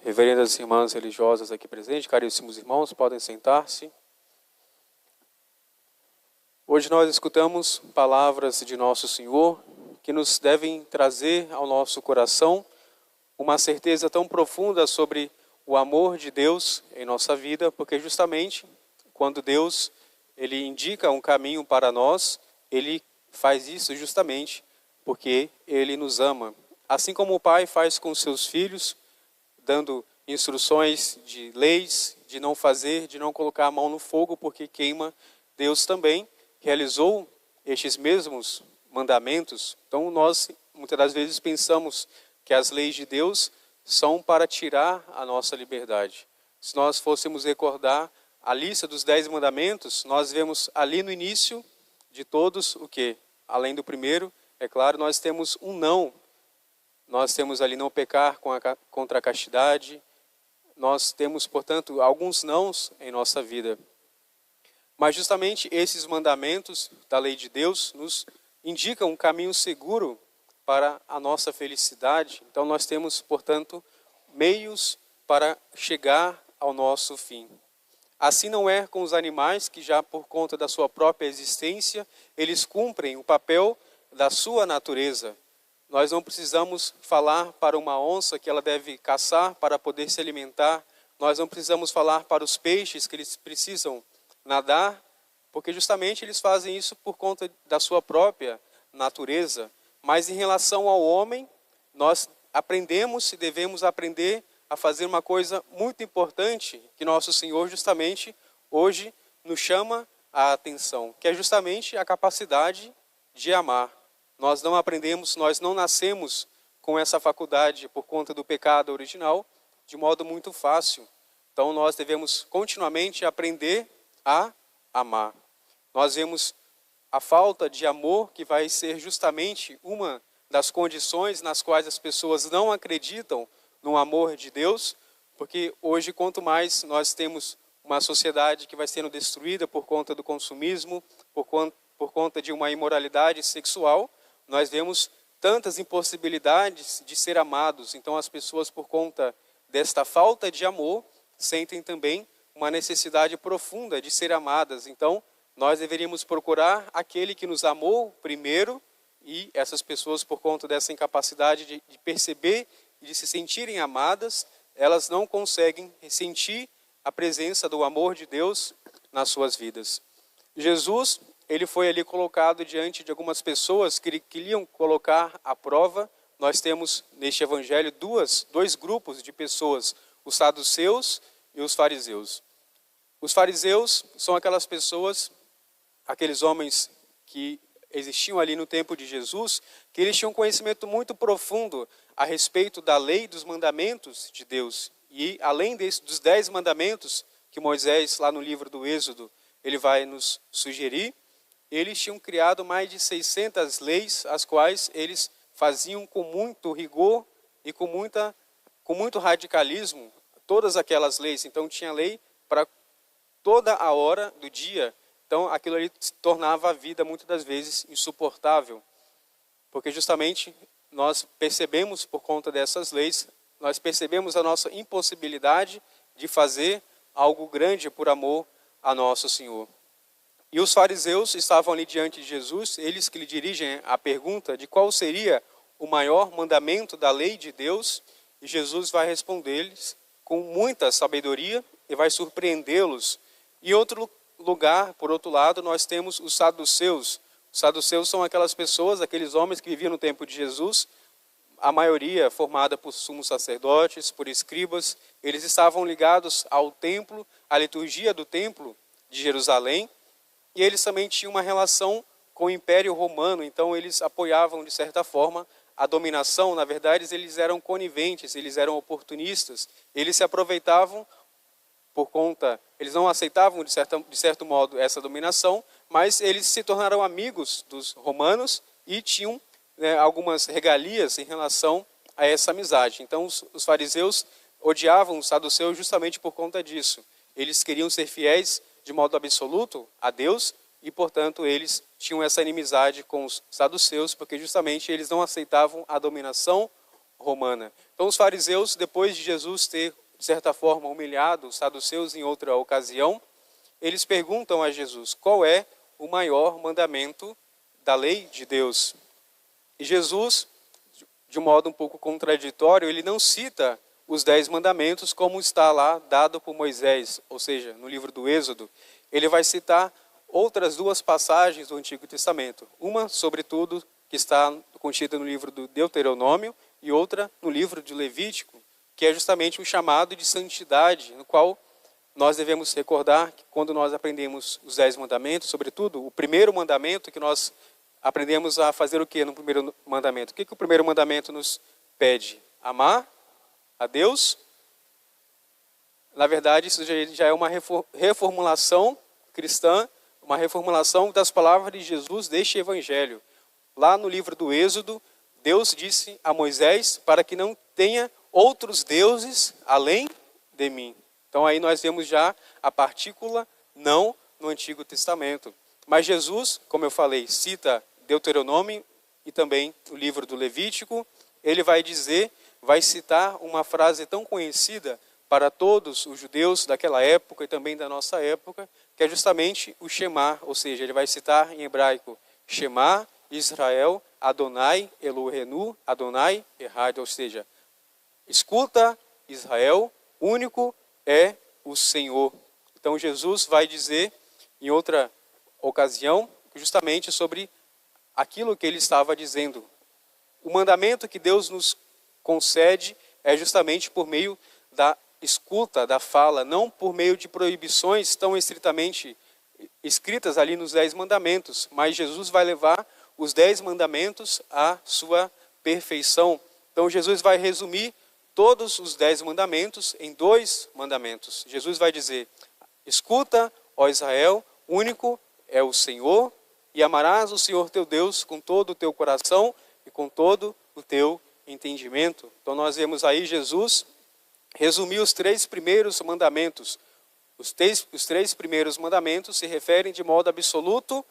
Reverendas irmãs religiosas aqui presentes, caríssimos irmãos, podem sentar-se. Hoje nós escutamos palavras de Nosso Senhor que nos devem trazer ao nosso coração uma certeza tão profunda sobre o amor de Deus em nossa vida, porque justamente quando Deus ele indica um caminho para nós, Ele faz isso justamente porque Ele nos ama. Assim como o Pai faz com seus filhos, dando instruções de leis, de não fazer, de não colocar a mão no fogo porque queima, Deus também realizou estes mesmos mandamentos. Então nós muitas das vezes pensamos que as leis de Deus são para tirar a nossa liberdade. Se nós fôssemos recordar a lista dos 10 mandamentos, nós vemos ali no início de todos o que? Além do primeiro, é claro, nós temos um não. Nós temos ali não pecar contra a castidade. Nós temos, portanto, alguns nãos em nossa vida. Mas justamente esses mandamentos da lei de Deus nos indicam um caminho seguro para a nossa felicidade. Então nós temos, portanto, meios para chegar ao nosso fim. Assim não é com os animais que já por conta da sua própria existência, eles cumprem o papel da sua natureza. Nós não precisamos falar para uma onça que ela deve caçar para poder se alimentar. Nós não precisamos falar para os peixes que eles precisam nadar, porque justamente eles fazem isso por conta da sua própria natureza. Mas em relação ao homem, nós aprendemos e devemos aprender a fazer uma coisa muito importante que Nosso Senhor justamente hoje nos chama a atenção, que é justamente a capacidade de amar. Nós não aprendemos, nós não nascemos com essa faculdade por conta do pecado original de modo muito fácil. Então nós devemos continuamente aprender a amar. Nós vemos a falta de amor que vai ser justamente uma das condições nas quais as pessoas não acreditam no amor de Deus, porque hoje quanto mais nós temos uma sociedade que vai sendo destruída por conta do consumismo, por conta de uma imoralidade sexual, nós vemos tantas impossibilidades de ser amados. Então as pessoas, por conta desta falta de amor, sentem também uma necessidade profunda de ser amadas. Então nós deveríamos procurar aquele que nos amou primeiro, e essas pessoas, por conta dessa incapacidade de perceber e de se sentirem amadas, elas não conseguem sentir a presença do amor de Deus nas suas vidas. Jesus, ele foi ali colocado diante de algumas pessoas que queriam colocar à prova. Nós temos neste evangelho dois grupos de pessoas, os saduceus e os fariseus. Os fariseus são aquelas pessoas, aqueles homens que existiam ali no tempo de Jesus, que eles tinham um conhecimento muito profundo a respeito da lei e dos mandamentos de Deus. E além dos 10 mandamentos que Moisés, lá no livro do Êxodo, ele vai nos sugerir, eles tinham criado mais de 600 leis, as quais eles faziam com muito rigor e com muito radicalismo, todas aquelas leis. Então tinha lei para toda a hora do dia. Então aquilo ali tornava a vida muitas das vezes insuportável, porque justamente nós percebemos por conta dessas leis, nós percebemos a nossa impossibilidade de fazer algo grande por amor a Nosso Senhor. E os fariseus estavam ali diante de Jesus, eles que lhe dirigem a pergunta de qual seria o maior mandamento da lei de Deus, e Jesus vai responder-lhes com muita sabedoria e vai surpreendê-los. Em outro lugar, por outro lado, nós temos os saduceus. Os saduceus são aquelas pessoas, aqueles homens que viviam no tempo de Jesus, a maioria formada por sumos sacerdotes, por escribas. Eles estavam ligados ao templo, à liturgia do templo de Jerusalém, e eles também tinham uma relação com o Império Romano. Então eles apoiavam de certa forma a dominação. Na verdade eles eram coniventes, eles eram oportunistas, eles se aproveitavam eles não aceitavam de certo modo essa dominação, mas eles se tornaram amigos dos romanos e tinham algumas regalias em relação a essa amizade. Então os fariseus odiavam os saduceus justamente por conta disso. Eles queriam ser fiéis de modo absoluto a Deus e, portanto, eles tinham essa inimizade com os saduceus, porque justamente eles não aceitavam a dominação romana. Então os fariseus, depois de Jesus ter, de certa forma, humilhado os saduceus em outra ocasião, eles perguntam a Jesus, qual é o maior mandamento da lei de Deus? E Jesus, de um modo um pouco contraditório, ele não cita os 10 mandamentos como está lá dado por Moisés, ou seja, no livro do Êxodo. Ele vai citar outras 2 passagens do Antigo Testamento. Uma, sobretudo, que está contida no livro do Deuteronômio e outra no livro de Levítico, que é justamente um chamado de santidade, no qual nós devemos recordar que quando nós aprendemos os 10 mandamentos, sobretudo o primeiro mandamento que nós aprendemos a fazer o que no primeiro mandamento? O que o primeiro mandamento nos pede? Amar a Deus. Na verdade, isso já é uma reformulação cristã, uma reformulação das palavras de Jesus deste evangelho. Lá no livro do Êxodo, Deus disse a Moisés para que não tenha outros deuses além de mim. Então aí nós vemos já a partícula não no Antigo Testamento. Mas Jesus, como eu falei, cita Deuteronômio e também o livro do Levítico. Ele vai citar uma frase tão conhecida para todos os judeus daquela época e também da nossa época, que é justamente o Shema, ou seja, ele vai citar em hebraico Shema, Israel, Adonai, Elohenu, Adonai, Errad, ou seja, escuta Israel, único é o Senhor. Então Jesus vai dizer em outra ocasião justamente sobre aquilo que ele estava dizendo. O mandamento que Deus nos concede é justamente por meio da escuta, da fala, não por meio de proibições tão estritamente escritas ali nos 10 mandamentos, mas Jesus vai levar os 10 mandamentos à sua perfeição. Então Jesus vai resumir todos os 10 mandamentos em 2 mandamentos. Jesus vai dizer, escuta, ó Israel, único é o Senhor, e amarás o Senhor teu Deus com todo o teu coração e com todo o teu entendimento. Então nós vemos aí Jesus resumir os 3 primeiros mandamentos. Os 3 primeiros mandamentos se referem de modo absoluto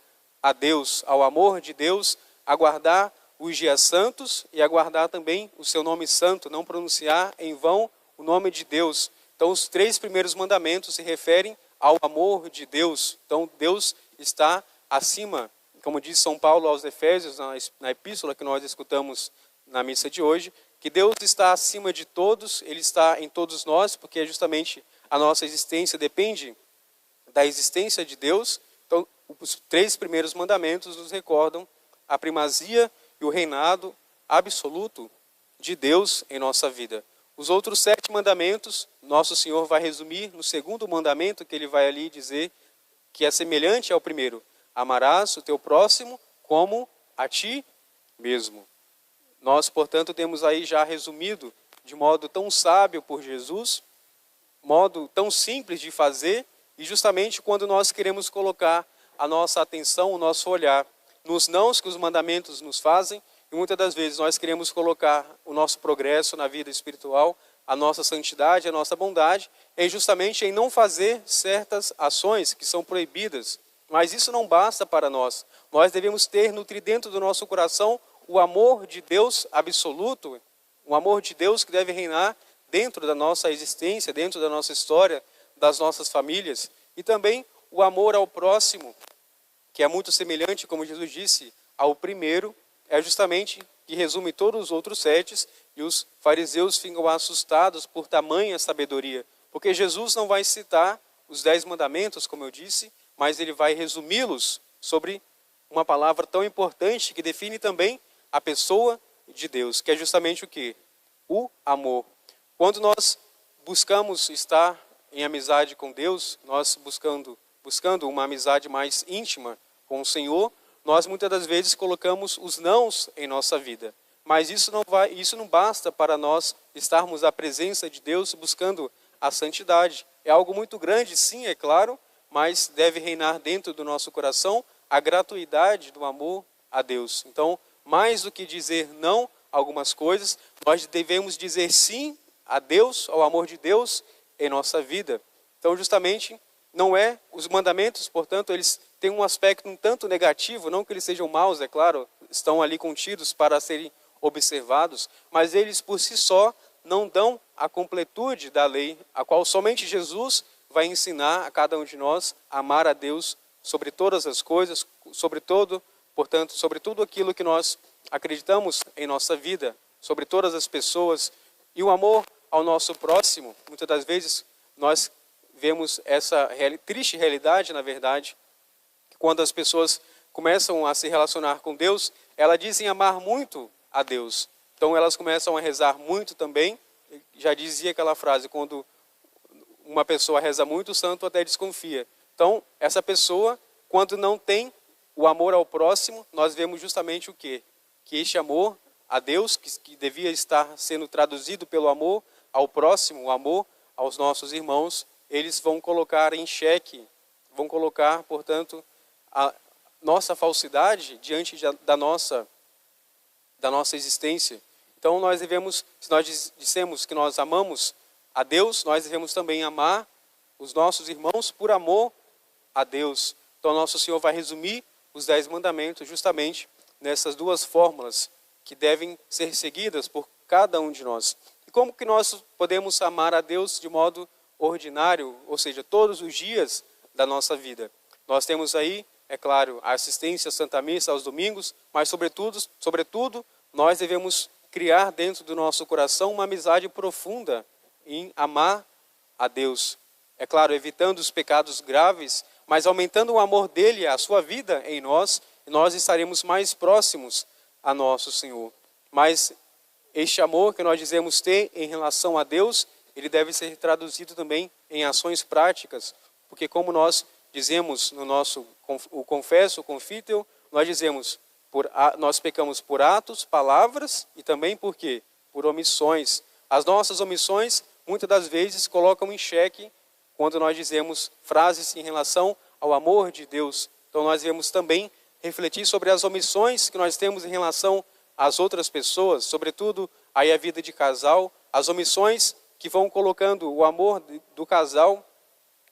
a Deus, ao amor de Deus, a guardar os dias santos e a guardar também o seu nome santo, não pronunciar em vão o nome de Deus. Então os 3 primeiros mandamentos se referem ao amor de Deus. Então Deus está acima, como diz São Paulo aos Efésios, na epístola que nós escutamos na missa de hoje, que Deus está acima de todos, Ele está em todos nós, porque justamente a nossa existência depende da existência de Deus. Então, os 3 primeiros mandamentos nos recordam a primazia e o reinado absoluto de Deus em nossa vida. Os outros 7 mandamentos, nosso Senhor vai resumir no segundo mandamento, que Ele vai ali dizer que é semelhante ao primeiro. Amarás o teu próximo como a ti mesmo. Nós, portanto, temos aí já resumido de modo tão sábio por Jesus, modo tão simples de fazer, e justamente quando nós queremos colocar a nossa atenção, o nosso olhar nos nãos que os mandamentos nos fazem, e muitas das vezes nós queremos colocar o nosso progresso na vida espiritual, a nossa santidade, a nossa bondade, justamente em não fazer certas ações que são proibidas. Mas isso não basta para nós. Nós devemos nutrir dentro do nosso coração o amor de Deus absoluto, o amor de Deus que deve reinar dentro da nossa existência, dentro da nossa história, das nossas famílias, e também o amor ao próximo, que é muito semelhante, como Jesus disse, ao primeiro, é justamente que resume todos os outros 7, e os fariseus ficam assustados por tamanha sabedoria, porque Jesus não vai citar os 10 mandamentos, como eu disse, mas ele vai resumi-los sobre uma palavra tão importante que define também a pessoa de Deus, que é justamente o quê? O amor. Quando nós buscamos estar em amizade com Deus, nós buscando uma amizade mais íntima com o Senhor, nós muitas das vezes colocamos os nãos em nossa vida. Mas isso não basta para nós estarmos à presença de Deus buscando a santidade. É algo muito grande, sim, é claro, mas deve reinar dentro do nosso coração a gratuidade do amor a Deus. Então, mais do que dizer não a algumas coisas, nós devemos dizer sim a Deus, ao amor de Deus em nossa vida. Então, justamente, os mandamentos, portanto, eles têm um aspecto um tanto negativo, não que eles sejam maus, é claro, estão ali contidos para serem observados, mas eles por si só não dão a completude da lei, a qual somente Jesus vai ensinar a cada um de nós a amar a Deus sobre todas as coisas, sobre todo, portanto, sobre tudo aquilo que nós acreditamos em nossa vida, sobre todas as pessoas. E o amor ao nosso próximo, muitas das vezes nós vemos essa triste realidade, na verdade, que quando as pessoas começam a se relacionar com Deus, elas dizem amar muito a Deus. Então elas começam a rezar muito também. Já dizia aquela frase, quando uma pessoa reza muito, o santo até desconfia. Então, essa pessoa, quando não tem o amor ao próximo, nós vemos justamente o quê? Que este amor a Deus, que devia estar sendo traduzido pelo amor ao próximo, o amor aos nossos irmãos, eles vão colocar em xeque, vão colocar, portanto, a nossa falsidade diante da nossa existência. Então nós devemos, se nós dissemos que nós amamos a Deus, nós devemos também amar os nossos irmãos por amor a Deus. Então nosso Senhor vai resumir os 10 mandamentos justamente nessas duas fórmulas que devem ser seguidas por cada um de nós. E como que nós podemos amar a Deus de modo ordinário, ou seja, todos os dias da nossa vida? Nós temos aí, é claro, a assistência à Santa Missa aos domingos, mas sobretudo, nós devemos criar dentro do nosso coração uma amizade profunda em amar a Deus. É claro, evitando os pecados graves, mas aumentando o amor dele, a sua vida em nós, nós estaremos mais próximos a nosso Senhor. Mas este amor que nós dizemos ter em relação a Deus, ele deve ser traduzido também em ações práticas, porque como nós dizemos no nosso o confesso, o confíteo, nós dizemos, nós pecamos por atos, palavras e também por quê? Por omissões. As nossas omissões, muitas das vezes, colocam em xeque quando nós dizemos frases em relação ao amor de Deus. Então nós devemos também refletir sobre as omissões que nós temos em relação às outras pessoas, sobretudo aí a vida de casal, as omissões que vão colocando o amor do casal,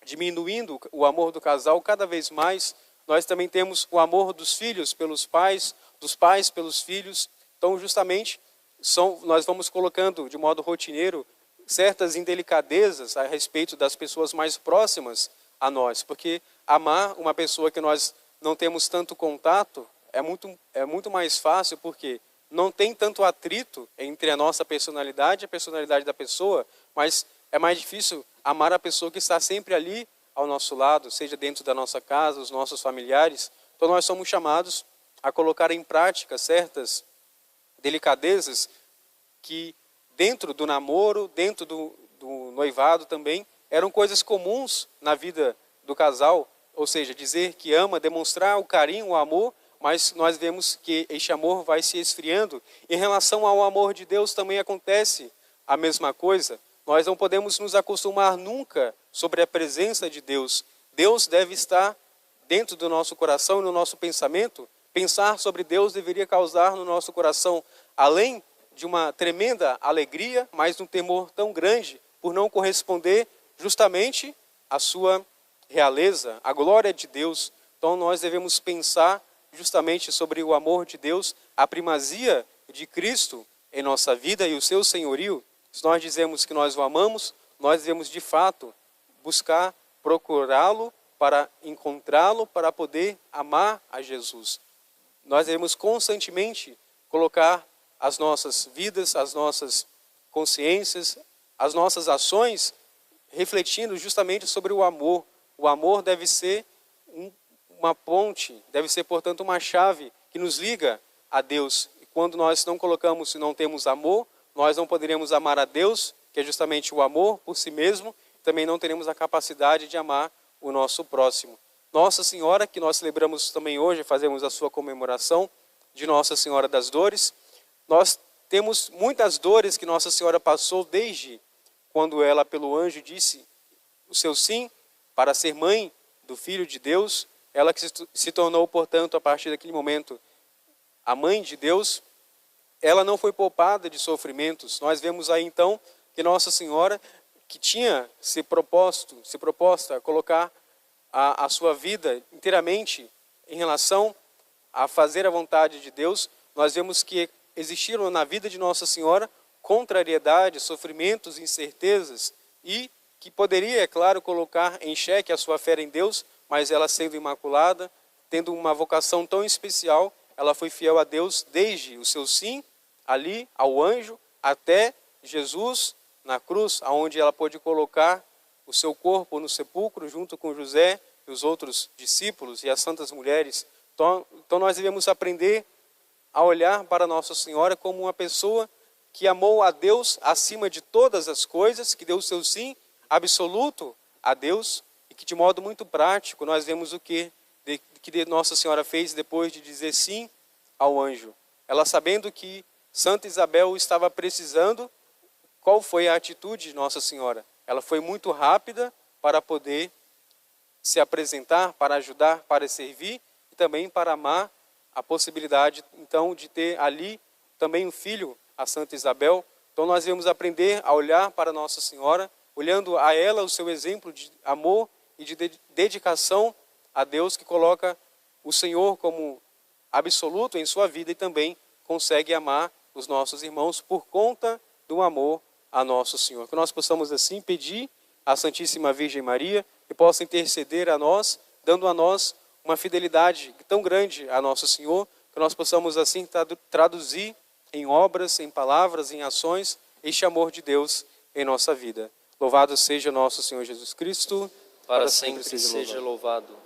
diminuindo o amor do casal cada vez mais. Nós também temos o amor dos filhos pelos pais, dos pais pelos filhos. Então, justamente, nós vamos colocando de modo rotineiro certas indelicadezas a respeito das pessoas mais próximas a nós. Porque amar uma pessoa que nós não temos tanto contato é muito mais fácil, porque não tem tanto atrito entre a nossa personalidade e a personalidade da pessoa, mas é mais difícil amar a pessoa que está sempre ali ao nosso lado, seja dentro da nossa casa, os nossos familiares. Então nós somos chamados a colocar em prática certas delicadezas que dentro do namoro, dentro do noivado também, eram coisas comuns na vida do casal, ou seja, dizer que ama, demonstrar o carinho, o amor, mas nós vemos que este amor vai se esfriando. Em relação ao amor de Deus também acontece a mesma coisa. Nós não podemos nos acostumar nunca sobre a presença de Deus. Deus deve estar dentro do nosso coração e no nosso pensamento. Pensar sobre Deus deveria causar no nosso coração, além de uma tremenda alegria, mas um temor tão grande por não corresponder justamente à sua realeza, à glória de Deus. Então nós devemos pensar justamente sobre o amor de Deus, a primazia de Cristo em nossa vida e o seu senhorio. Se nós dizemos que nós o amamos, nós devemos de fato buscar procurá-lo para encontrá-lo, para poder amar a Jesus. Nós devemos constantemente colocar as nossas vidas, as nossas consciências, as nossas ações, refletindo justamente sobre o amor. O amor deve ser uma ponte, deve ser, portanto, uma chave que nos liga a Deus. E quando nós não colocamos e não temos amor, nós não poderemos amar a Deus, que é justamente o amor por si mesmo, também não teremos a capacidade de amar o nosso próximo. Nossa Senhora, que nós celebramos também hoje, fazemos a sua comemoração de Nossa Senhora das Dores. Nós temos muitas dores que Nossa Senhora passou desde quando ela, pelo anjo, disse o seu sim para ser mãe do Filho de Deus. Ela que se tornou, portanto, a partir daquele momento, a mãe de Deus. Ela não foi poupada de sofrimentos. Nós vemos aí então que Nossa Senhora, que tinha se proposta a colocar a sua vida inteiramente em relação a fazer a vontade de Deus, nós vemos que existiram na vida de Nossa Senhora contrariedades, sofrimentos, incertezas, e que poderia, é claro, colocar em xeque a sua fé em Deus, mas ela sendo imaculada, tendo uma vocação tão especial, ela foi fiel a Deus desde o seu sim, ali, ao anjo, até Jesus na cruz, aonde ela pôde colocar o seu corpo no sepulcro, junto com José e os outros discípulos e as santas mulheres. Então nós devemos aprender a olhar para Nossa Senhora como uma pessoa que amou a Deus acima de todas as coisas, que deu o seu sim absoluto a Deus, e que de modo muito prático nós vemos o que Nossa Senhora fez depois de dizer sim ao anjo. Ela, sabendo que Santa Isabel estava precisando, qual foi a atitude de Nossa Senhora? Ela foi muito rápida para poder se apresentar, para ajudar, para servir e também para amar, a possibilidade então de ter ali também um filho, a Santa Isabel. Então nós devemos aprender a olhar para Nossa Senhora, olhando a ela o seu exemplo de amor e de dedicação a Deus, que coloca o Senhor como absoluto em sua vida e também consegue amar os nossos irmãos por conta do amor a nosso Senhor. Que nós possamos assim pedir à Santíssima Virgem Maria que possa interceder a nós, dando a nós uma fidelidade tão grande a nosso Senhor, que nós possamos assim traduzir em obras, em palavras, em ações, este amor de Deus em nossa vida. Louvado seja nosso Senhor Jesus Cristo, para sempre seja louvado.